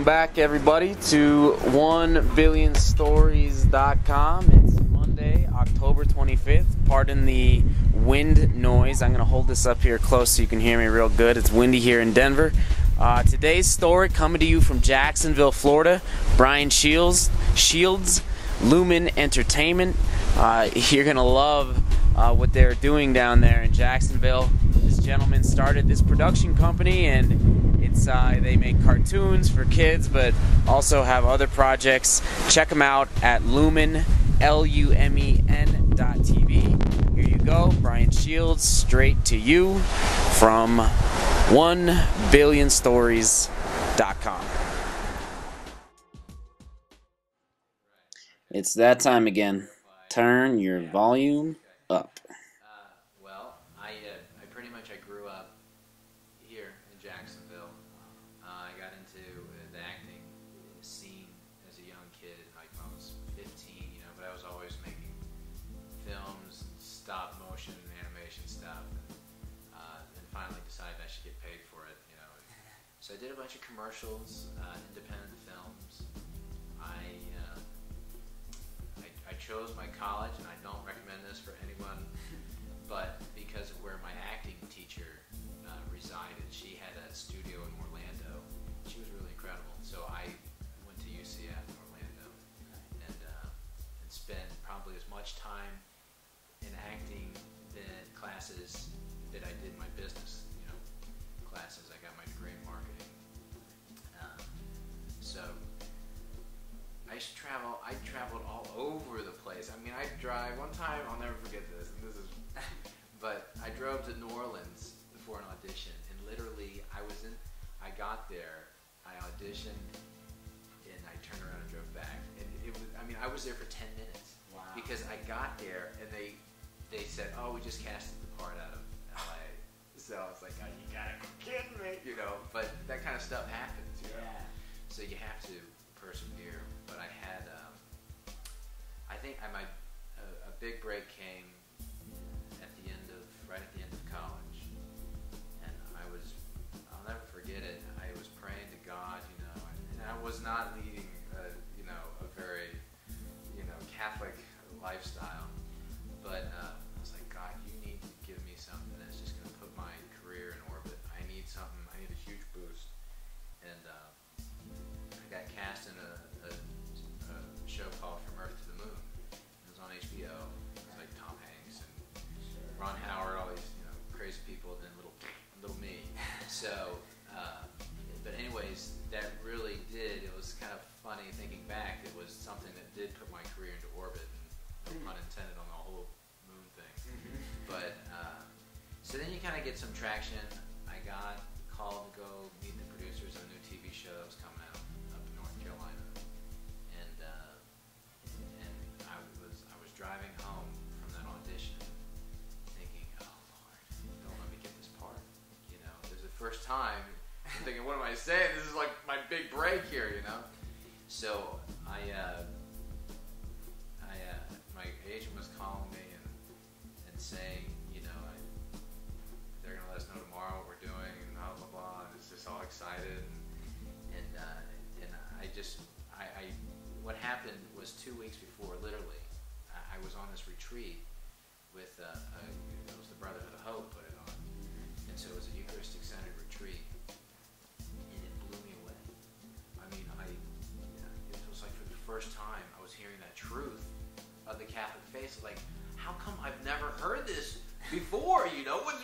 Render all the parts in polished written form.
Welcome back, everybody, to 1billionstories.com. It's Monday, October 25th. Pardon the wind noise. I'm going to hold this up here close so you can hear me real good. It's windy here in Denver. Today's story coming to you from Jacksonville, Florida. Brian Shields, Lumen Entertainment. You're going to love what they're doing down there in Jacksonville. This gentleman started this production company, and they make cartoons for kids, but also have other projects. Check them out at Lumen, LUMEN.TV. Here you go, Brian Shields, straight to you from 1billionstories.com. It's that time again. Turn your volume up. I grew up here in Jacksonville. I got into the acting scene as a young kid, like when I was 15, but I was always making films, stop motion, animation stuff, and finally decided I should get paid for it, So I did a bunch of commercials, independent films. I chose my college, and I don't recommend this for anyone, but because of where my acting teacher resided, she had a studio in Orlando. She was really incredible. So I went to UCF in Orlando and spent probably as much time in acting classes that I did my business, classes. I got my degree in marketing. So I used to travel. I traveled all over the place. I mean, I'd drive. One time, I'll never forget this, and this is, but I drove to New Orleans for an audition, and literally, I got there, I auditioned, and I turned around and drove back. And it was, I was there for 10 minutes. Wow. Because I got there, and they said, oh, we just casted the part out of LA. So I was like, oh, you gotta be kidding me, But that kind of stuff happens, Yeah. So you have to persevere. But I had, I think a big break came right at the end of college, and I'll never forget it. I was praying to God, and I was not leading, a very, Catholic lifestyle, but I was like, God, you need to give me something that's just going to put my career in orbit. I need something. I need a huge boost, and I got cast in a show called From Earth to the Moon. It was on HBO. It was like Tom Hanks and Ron Howard, all these crazy people, and then little me. So, but anyways, that really did. It was kind of funny thinking back. It was something that did put my career into orbit, and no pun intended on the whole moon thing. But so then you kind of get some traction. I got called to go meet the producers of a new TV show that was coming out up in North Carolina. I was driving home from that audition thinking, oh Lord, don't let me get this part. This is the first time. I'm thinking, what am I saying? This is like my big break here, So my agent was calling me and saying, they're going to let us know tomorrow what we're doing and blah, blah, blah. And it's just all excited. And what happened was 2 weeks before, literally, I was on this retreat with, it was the Brotherhood of Hope put it on. And so it was a Eucharistic-centered retreat, and it blew me away. It was like for the first time I was hearing that truth of the Catholic faith. Like, how come I've never heard this before,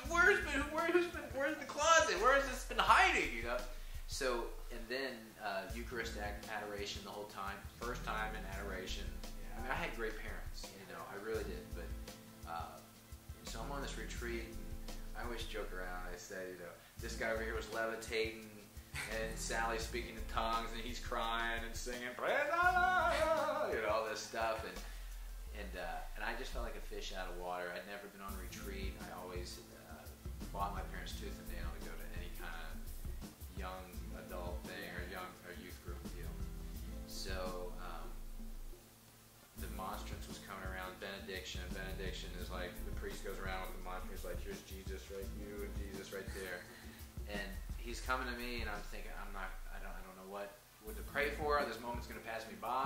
Where's the closet? Where has this been hiding, So, and then Eucharistic adoration the whole time. First time in adoration. I had great parents, I really did. But so I'm on this retreat, and I always joke around. I say, this guy over here was levitating, and Sally's speaking in tongues, and he's crying and singing, all this stuff, and I just felt like a fish out of water. I'd never been on a retreat. I always fought my parents tooth and nail to go to any kind of young adult thing or youth group deal. So the monstrance was coming around. Benediction is like the priest goes around with the monstrance, like, here's Jesus, right? You and Jesus right there, and he's coming to me, and I'm thinking, I don't know what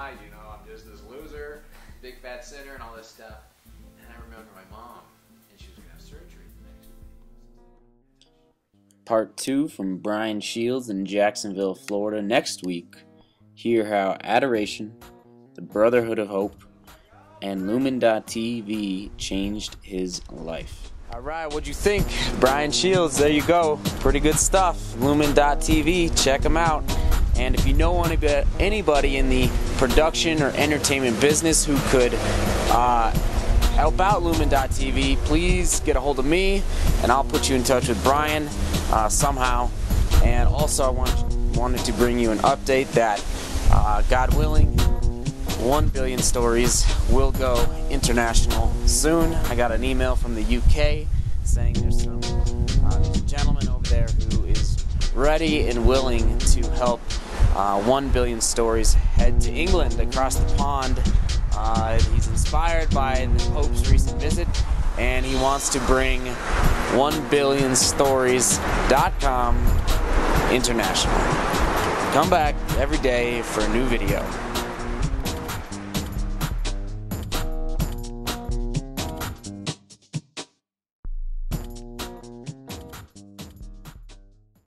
mind, you know, I'm just this loser, big fat sinner, and all this stuff. And I remember my mom, and she was going to have surgery the next week. Part 2 from Brian Shields in Jacksonville, Florida. Next week, hear how Adoration, the Brotherhood of Hope, and Lumen.tv changed his life. All right, what'd you think? Brian Shields, there you go. Pretty good stuff. Lumen.tv, check him out. And if you know anybody in the production or entertainment business who could help out Lumen.tv, please get a hold of me, and I'll put you in touch with Brian somehow. And also, I wanted to bring you an update that, God willing, 1 billion stories will go international soon. I got an email from the UK saying there's a gentleman over there who is ready and willing to help 1 billion stories head to England across the pond. He's inspired by the Pope's recent visit, and he wants to bring 1billionstories.com international. Come back every day for a new video.